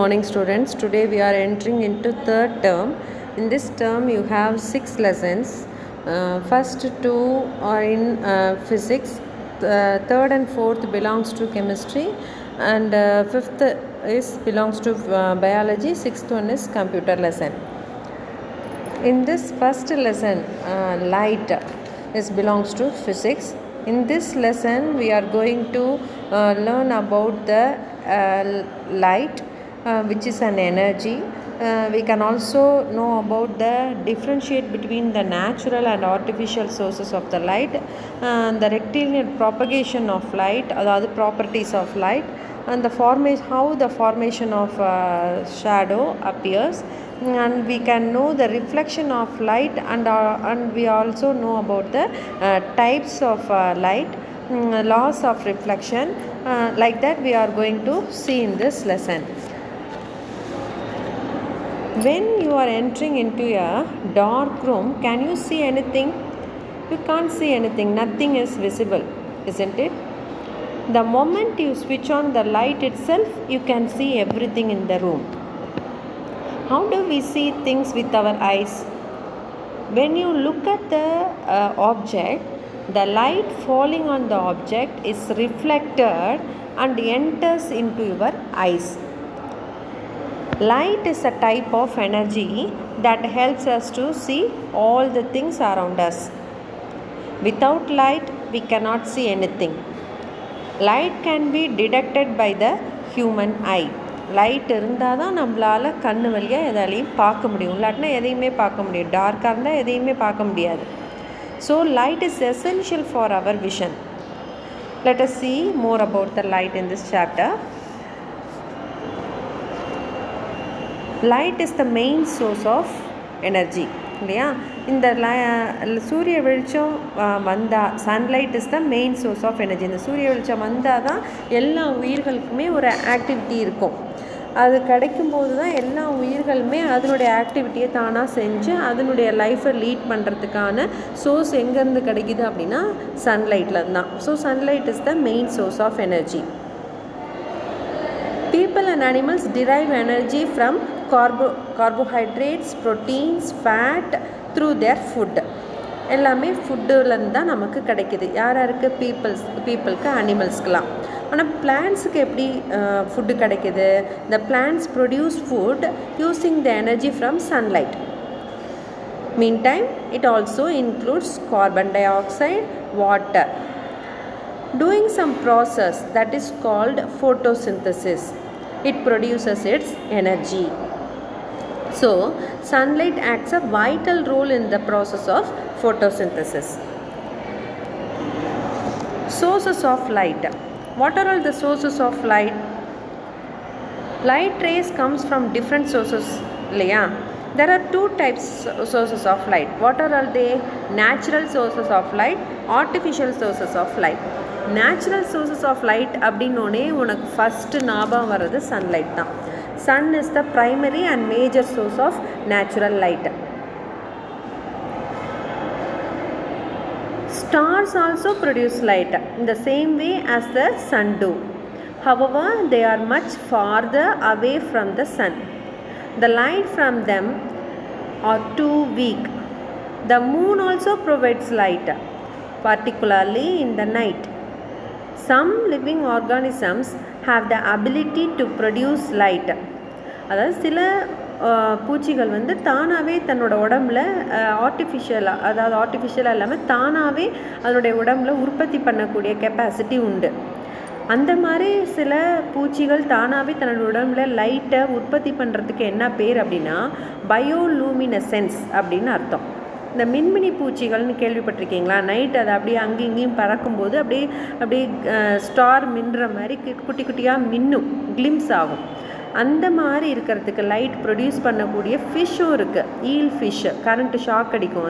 Morning students, today we are entering into third term. In this term you have 6 lessons. First two are in physics, third and fourth belongs to chemistry, and fifth is belongs to biology, sixth one is computer lesson. In this first lesson, light belongs to physics. In this lesson we are going to learn about the light, which is an energy. We can also know about the differentiate between the natural and artificial sources of the light, the rectilinear propagation of light, or the properties of light, and how the formation of shadow appears, and we can know the reflection of light, and we also know about the types of light, laws of reflection, like that we are going to see in this lesson. When you are entering into a dark room, can you see anything? You can't see anything. Nothing is visible, isn't it? The moment you switch on the light itself, you can see everything in the room. How do we see things with our eyes? When you look at the object, the light falling on the object is reflected and enters into your eyes. Light is a type of energy that helps us to see all the things around us. Without light, we cannot see anything. Light can be detected by the human eye. Light இருந்தால் தான் நம்மளால் கண்ணு வழியாக எதாலையும் பார்க்க முடியும், இல்லாட்டினா எதையுமே பார்க்க முடியும். டார்க்காக இருந்தால் எதையுமே பார்க்க முடியாது. So light is essential for our vision. Let us see more about the light in this chapter. Light is the main source of energy, இல்லையா? இந்த சூரிய வெளிச்சம் வந்தால், sunlight is the main source of energy. இந்த சூரிய வெளிச்சம் வந்தால் தான் எல்லா உயிர்களுக்குமே ஒரு ஆக்டிவிட்டி இருக்கும். அது கிடைக்கும்போது தான் எல்லா உயிர்களுமே அதனுடைய ஆக்டிவிட்டியை தானாக செஞ்சு அதனுடைய லைஃப்பை லீட் பண்ணுறதுக்கான சோர்ஸ் எங்கேருந்து கிடைக்குது அப்படின்னா சன்லைட்டில் தான். So sunlight is the main source of energy. People and animals derive energy from carbohydrates, proteins, fat through their food. எல்லாமே ஃபுட்டுலேருந்து தான் நமக்கு கிடைக்கிது. யாருக்கு? பீப்புளுக்கு, அனிமல்ஸ்க்கெலாம். ஆனால் பிளான்ட்ஸுக்கு எப்படி ஃபுட்டு கிடைக்கிது? the plants produce food using the energy from sunlight. Meantime, it also includes carbon dioxide, water, doing some process that is called photosynthesis. It produces its energy. So, sunlight acts a vital role in the process of photosynthesis. Sources of light. What are all the sources of light? Light rays comes from different sources, இல்லையா? There are two types of sources of light. What are all they? Natural sources of light, artificial sources of light. Natural sources of light அப்படின்னோடனே உனக்கு first ஞாபகம் வர்றது sunlight தான். Sun is the primary and major source of natural light. Stars also produce light in the same way as the sun do. However, they are much farther away from the sun. The light from them are too weak. The moon also provides light, particularly in the night. Some living organisms have the ability to produce light. அதாவது சில பூச்சிகள் வந்து தானாகவே தன்னோட உடம்புல ஆர்டிஃபிஷியலாக இல்லாமல் தானாகவே அதனுடைய உடம்புல உற்பத்தி பண்ணக்கூடிய கெப்பாசிட்டி உண்டு. அந்த மாதிரி சில பூச்சிகள் தானாகவே தன்னோட உடம்புல லைட்டை உற்பத்தி பண்ணுறதுக்கு என்ன பேர் அப்படின்னா பயோலூமினசென்ஸ் அப்படின்னு அர்த்தம். இந்த மின்மினி பூச்சிகள்னு கேள்விப்பட்டிருக்கீங்களா? நைட் அதை அப்படியே அங்கேயும் இங்கேயும் பறக்கும்போது அப்படியே ஸ்டார் மின்னுற மாதிரி குட்டி குட்டியாக மின்னும், கிளிம்ஸ் ஆகும். அந்த மாதிரி இருக்கிறதுக்கு லைட் ப்ரொடியூஸ் பண்ணக்கூடிய ஃபிஷ்ஷும் இருக்குது. ஈல் ஃபிஷ்ஷு கரண்ட்டு ஷாக் அடிக்கும்.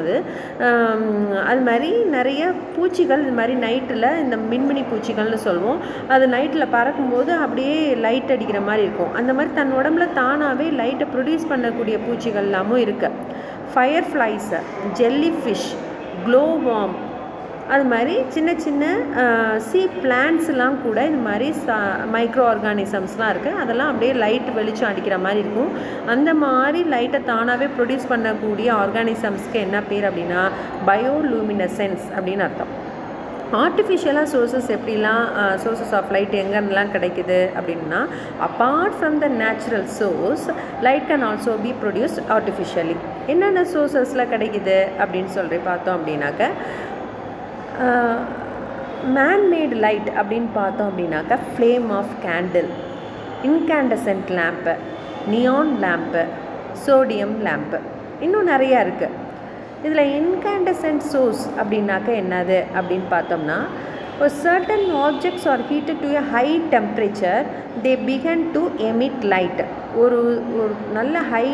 அது மாதிரி நிறைய பூச்சிகள் இது மாதிரி நைட்டில், இந்த மின்மினி பூச்சிகள்னு சொல்லுவோம், அது நைட்டில் பறக்கும்போது அப்படியே லைட் அடிக்கிற மாதிரி இருக்கும். அந்த மாதிரி தன் உடம்புல தானாகவே லைட்டை ப்ரொடியூஸ் பண்ணக்கூடிய பூச்சிகள் எல்லாமும் இருக்குது. ஃபயர்ஃப்ளைஸு, ஜெல்லி ஃபிஷ், க்ளோ வார்ம் அது மாதிரி சின்ன சின்ன சீ பிளான்ட்ஸ்லாம் கூட இது மாதிரி மைக்ரோ ஆர்கானிசம்ஸ்லாம் இருக்குது. அதெல்லாம் அப்படியே லைட் வெளிச்சம் அடிக்கிற மாதிரி இருக்கும். அந்த மாதிரி லைட்டை தானாகவே ப்ரொடியூஸ் பண்ணக்கூடிய ஆர்கானிசம்ஸ்க்கு என்ன பேர் அப்படின்னா பயோலூமினசென்ஸ் அப்படின்னு அர்த்தம். ஆர்டிஃபிஷியலாக சோர்ஸஸ் எப்படிலாம் சோர்ஸஸ் ஆஃப் லைட் எங்கென்னலாம் கிடைக்குது அப்படின்னா, apart from the natural source light can also be produce artificially. என்னென்ன சோர்ஸஸில் கிடைக்குது அப்படின்னு சொல்லி பார்த்தோம் அப்படின்னாக்க, மேன்மேட் லைட் அப்படின்னு பார்த்தோம் அப்படின்னாக்கா flame of candle, incandescent lamp, neon lamp, sodium lamp, இன்னும் நிறையா இருக்குது. இதில் இன்கேண்டசன்ட் சோர்ஸ் அப்படின்னாக்க என்னது அப்படின்னு பார்த்தோம்னா, ஒரு certain objects R heated to a high temperature they begin to emit light. ஒரு நல்ல ஹை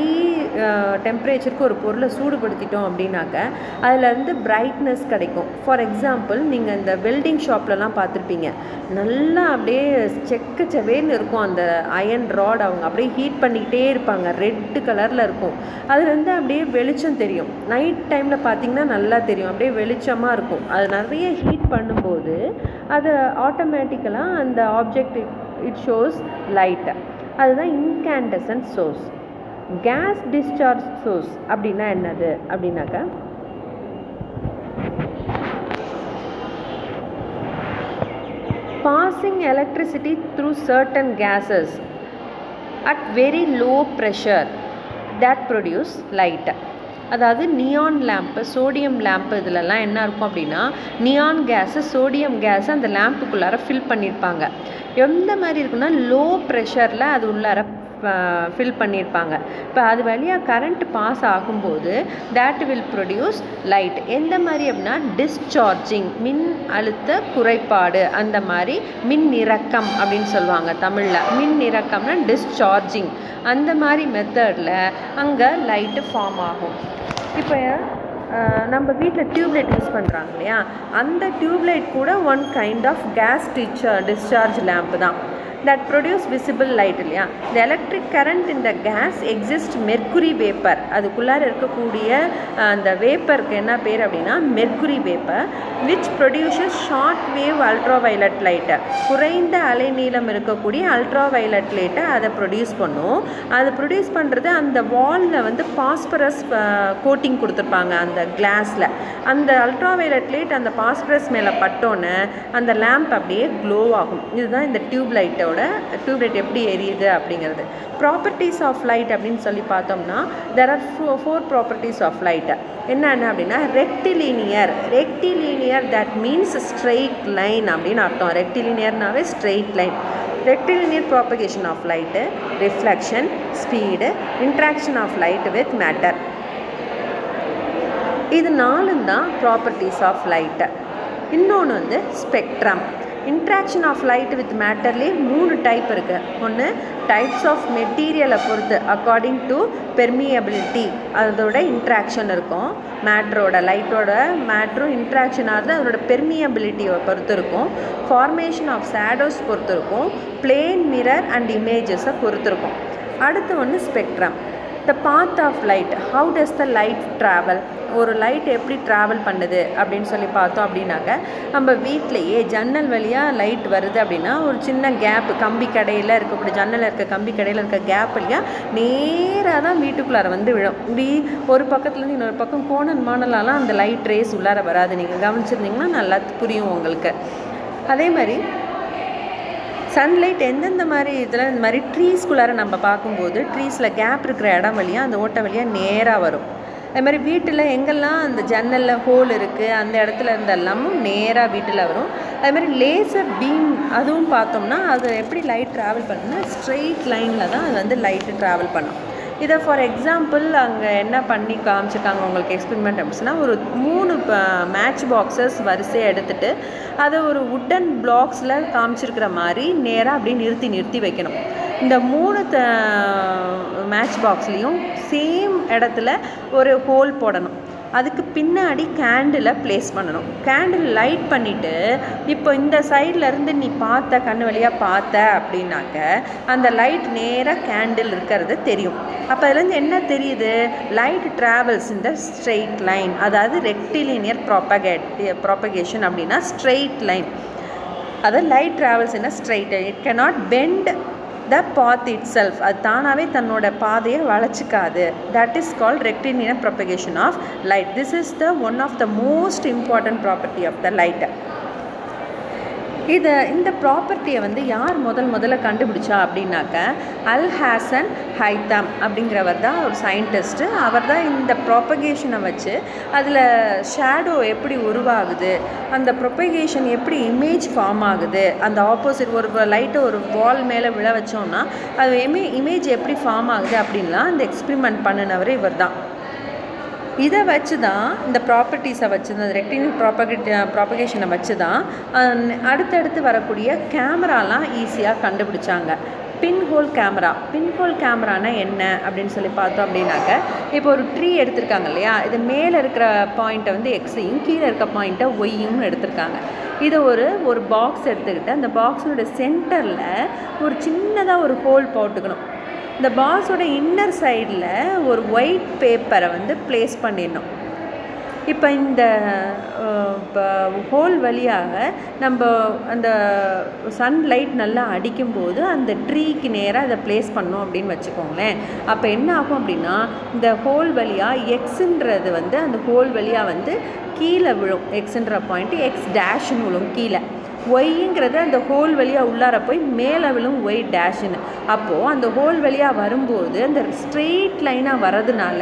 டெம்பரேச்சருக்கு ஒரு பொருளை சூடுபடுத்திட்டோம் அப்படின்னாக்க அதிலேருந்து பிரைட்னஸ் கிடைக்கும். ஃபார் எக்ஸாம்பிள், நீங்கள் இந்த வெல்டிங் ஷாப்லலாம் பார்த்துருப்பீங்க, நல்லா அப்படியே செவேன்னு இருக்கும் அந்த அயன் ராட். அவங்க அப்படியே ஹீட் பண்ணிக்கிட்டே இருப்பாங்க, ரெட்டு கலரில் இருக்கும். அதுலேருந்து அப்படியே வெளிச்சம் தெரியும். நைட் டைமில் பார்த்திங்கன்னா நல்லா தெரியும், அப்படியே வெளிச்சமாக இருக்கும். அது நிறைய ஹீட் பண்ணும்போது அது ஆட்டோமேட்டிக்கலாக அந்த ஆப்ஜெக்ட் இட் ஷோஸ் லைட்டை. அதுதான் incandescent source. Gas discharge source அப்படின்னா என்னது அப்படின்னாக்கா, passing electricity through certain gases at very low pressure that produce light. அதாவது நியான் லேம்ப்பு, சோடியம் லேம்ப்பு, இதிலெல்லாம் என்ன இருக்கும் அப்படின்னா, நியான் கேஸு, சோடியம் கேஸு அந்த லேம்புக்குள்ளார ஃபில் பண்ணியிருப்பாங்க. எந்த மாதிரி இருக்குன்னா, லோ ப்ரெஷரில் அது உள்ளார ஃபில் பண்ணியிருப்பாங்க. இப்போ அது வழியாக கரண்ட் பாஸ் ஆகும்போது தேட் வில் ப்ரொடியூஸ் லைட். எந்த மாதிரி அப்படின்னா, டிஸ்சார்ஜிங், மின் அழுத்த குறைபாடு, அந்த மாதிரி மின் இறக்கம் அப்படின்னு சொல்லுவாங்க தமிழில். மின் இறக்கம்னா டிஸ்சார்ஜிங், அந்த மாதிரி மெத்தடில் அங்கே லைட்டு ஃபார்ம் ஆகும். இப்போ நம்ம வீட்டில் டியூப்லைட் யூஸ் பண்ணுறாங்க இல்லையா, அந்த டியூப்லைட் கூட one kind of gas discharge lamp தான். that produce visible light இல்லையா. the electric current in the gas exist mercury vapor. அதுக்குள்ளார இருக்கக்கூடிய அந்த வேப்பருக்கு என்ன பேர் அப்படின்னா mercury vapour, which produces short wave ultraviolet light. குறைந்த அலைநீளம் இருக்கக்கூடிய அல்ட்ராவயலட் லைட்டை அதை ப்ரொடியூஸ் பண்ணும். அது ப்ரொடியூஸ் பண்ணுறது அந்த வாலில் வந்து பாஸ்பரஸ் கோட்டிங் கொடுத்துருப்பாங்க அந்த கிளாஸில். அந்த அல்ட்ராவயலட் லைட் அந்த பாஸ்பரஸ் மேலே பட்டோன்னு அந்த லேம்ப் அப்படியே க்ளோ ஆகும். இதுதான் இந்த டியூப்லைட் எப்படி எரியுது அப்படிங்கிறது. ப்ராப்பர்ட்டிஸ் ஆஃப் லைட் அப்படின்னு சொல்லி பார்த்தோம்னா there are four properties of light. என்னென்ன அப்படின்னா rectilinear that means straight line அப்படின்னு அர்த்தம். ரெக்டிலீனியர்னாவே straight line. Rectilinear propagation of light, reflection, speed, interaction of light with matter. இது நாலும் தான் ப்ராப்பர்ட்டிஸ் ஆஃப் லைட்டு. இன்னொன்று வந்து spectrum. Interaction of light with மேட்டர்லேயே 3 டைப் இருக்குது. ஒன்று டைப்ஸ் ஆஃப் மெட்டீரியலை பொறுத்து அக்கார்டிங் டு பெர்மியபிலிட்டி அதோட இன்ட்ராக்ஷன் இருக்கும். மேட்ரோட லைட்டோட மேட்ரும் இன்ட்ராக்ஷன் ஆகுது அதோட பெர்மியபிலிட்டியை பொறுத்து இருக்கும். ஃபார்மேஷன் ஆஃப் ஷேடோஸ் பொறுத்து இருக்கும். பிளேன் மிரர் அண்ட் இமேஜஸை பொறுத்து இருக்கும். அடுத்து ஒன்று spectrum. The path of light, how does the light travel, ஒரு லைட் எப்படி ட்ராவல் பண்ணுது அப்படின்னு சொல்லி பார்த்தோம் அப்படின்னாக்க, நம்ம வீட்டிலையே ஜன்னல் வழியாக லைட் வருது அப்படின்னா ஒரு சின்ன கேப், கம்பி கடையில் இருக்கக்கூடிய ஜன்னலில் இருக்க கம்பி கடையில் இருக்க கேப் வழியாக நேராக தான் வீட்டுக்குள்ளார வந்து விழும். இப்படி ஒரு பக்கத்துலேருந்து இன்னொரு பக்கம் கோணல் மாணலாலாம் அந்த லைட் ரேஸ் உள்ளார வராது. நீங்கள் கவனிச்சிருந்தீங்கன்னா நல்லா புரியும் உங்களுக்கு. அதே மாதிரி சன்லைட் எந்தெந்த மாதிரி இதில் இந்த மாதிரி ட்ரீஸ்குள்ளார நம்ம பார்க்கும்போது ட்ரீஸில் கேப் இருக்கிற இடம் வழியாக அந்த ஓட்டை வழியாக நேராக வரும். அது மாதிரி வீட்டில் எங்கெல்லாம் அந்த ஜன்னலில் ஹோல் இருக்குது அந்த இடத்துல இருந்தெல்லாமும் நேராக வீட்டில் வரும். அது மாதிரி லேசர் பீம் அதுவும் பார்த்தோம்னா அது எப்படி லைட் ட்ராவல் பண்ணுன்னா ஸ்ட்ரெயிட் லைனில் தான் அது வந்து லைட்டு ட்ராவல் பண்ணும். இதை ஃபார் எக்ஸாம்பிள் அங்கே என்ன பண்ணி காமிச்சிருக்காங்க உங்களுக்கு எக்ஸ்பெரிமெண்ட் அப்படின்னா, ஒரு 3 மேட்ச் பாக்ஸஸ் வரிசையாக எடுத்துகிட்டு அதை ஒரு வுட்டன் பிளாக்ஸில் காமிச்சிருக்கிற மாதிரி நேராக அப்படியே நிறுத்தி வைக்கணும். இந்த 3 மேட்ச் பாக்ஸ்லேயும் சேம் இடத்துல ஒரு ஹோல் போடணும். அதுக்கு பின்னாடி கேண்டிலை ப்ளேஸ் பண்ணணும். கேண்டில் லைட் பண்ணிவிட்டு இப்போ இந்த சைட்லேருந்து நீ பார்த்த கண் வழியாக பார்த்த அப்படின்னாக்க அந்த லைட் நேராக கேண்டில் இருக்கிறது தெரியும். அப்போ அதுலேருந்து என்ன தெரியுது? லைட் ட்ராவல்ஸ் இந்த ஸ்ட்ரெயிட் லைன், அதாவது ரெக்டிலினியர் ப்ராபகேஷன் அப்படின்னா ஸ்ட்ரெயிட் லைன். அதாவது light travels in straight line. It cannot bend the path itself. அது தானாகவே தன்னோட பாதையை வளைச்சிக்காது. that is called rectilinear propagation of light. This is the one of the most important property of the light. இந்த ப்ராப்பர்ட்டியை வந்து யார் முதல்ல கண்டுபிடிச்சா அப்படின்னாக்க அல்ஹாசன் ஹைத்தம் அப்படிங்கிறவர் தான் ஒரு சயின்டிஸ்ட்டு. அவர் தான் இந்த ப்ராப்பகேஷனை வச்சு அதில் ஷேடோ எப்படி உருவாகுது, அந்த ப்ரொப்பகேஷன் எப்படி இமேஜ் ஃபார்ம் ஆகுது, அந்த ஆப்போசிட் ஒரு லைட்டை ஒரு வால் மேலே விழ வச்சோம்னா அது இமேஜ் எப்படி ஃபார்ம் ஆகுது அப்படின்லாம் அந்த எக்ஸ்பிரிமெண்ட் பண்ணினவர் இவர் தான். இதை வச்சு தான் இந்த ப்ராப்பர்ட்டிஸை வச்சு தான் ரெக்டிலினியர் ப்ராபகேஷனை வச்சு தான் அடுத்தடுத்து வரக்கூடிய கேமராலாம் ஈஸியாக கண்டுபிடிச்சாங்க. பின்ஹோல் கேமரானா என்ன அப்படின்னு சொல்லி பார்த்தோம் அப்படின்னாக்க, இப்போ ஒரு ட்ரீ எடுத்திருக்காங்க இல்லையா, இது மேலே இருக்கிற பாயிண்ட்டை வந்து எக்ஸையும் கீழே இருக்க பாயிண்ட்டை ஒய்யும் எடுத்திருக்காங்க. இதை ஒரு பாக்ஸ் எடுத்துக்கிட்டு அந்த பாக்ஸோட சென்டரில் ஒரு சின்னதாக ஒரு ஹோல் போட்டுக்கணும். இந்த பாக்ஸோட இன்னர் சைடில் ஒரு ஒயிட் பேப்பரை வந்து ப்ளேஸ் பண்ணிடணும். இப்போ இந்த ஹோல் வழியாக நம்ம அந்த சன்லைட் நல்லா அடிக்கும்போது அந்த ட்ரீக்கு நேராக அதை ப்ளேஸ் பண்ணோம் அப்படின்னு வச்சுக்கோங்களேன். அப்போ என்ன ஆகும் அப்படின்னா இந்த ஹோல் வழியாக எக்ஸுன்றது வந்து அந்த ஹோல் வழியாக வந்து கீழே விழும். எக்ஸுன்ற பாயிண்ட்டு எக்ஸ் டேஷ்னு விழும் கீழே. ஒய்ங்கிறது அந்த ஹோல் வழியாக உள்ளார போய் மேலே விழும் ஒய் டேஷ்னு. அப்போது அந்த ஹோல் வழியாக வரும்போது அந்த ஸ்ட்ரெயிட் லைனாக வர்றதுனால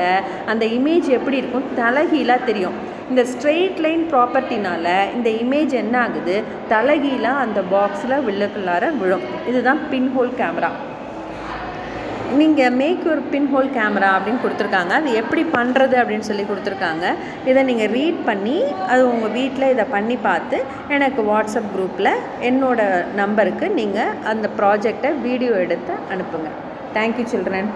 அந்த இமேஜ் எப்படி இருக்கும்? தலைகீழாக தெரியும். இந்த ஸ்ட்ரெயிட் லைன் ப்ராப்பர்ட்டினால் இந்த இமேஜ் என்ன ஆகுது? தலைகீழாக அந்த பாக்ஸில் உள்ளுக்குள்ளார விழும். இதுதான் பின்ஹோல் கேமரா. நீங்கள் மேக் ஒரு பின்ஹோல் கேமரா அப்படின்னு கொடுத்துருக்காங்க. அது எப்படி பண்ணுறது அப்படின்னு சொல்லி கொடுத்துருக்காங்க. இதை நீங்கள் ரீட் பண்ணி அது உங்கள் வீட்டில் இதை பண்ணி பார்த்து எனக்கு வாட்ஸ்அப் குரூப்பில் என்னோடய நம்பருக்கு நீங்கள் அந்த ப்ராஜெக்டை வீடியோ எடுத்து அனுப்புங்க. Thank you children.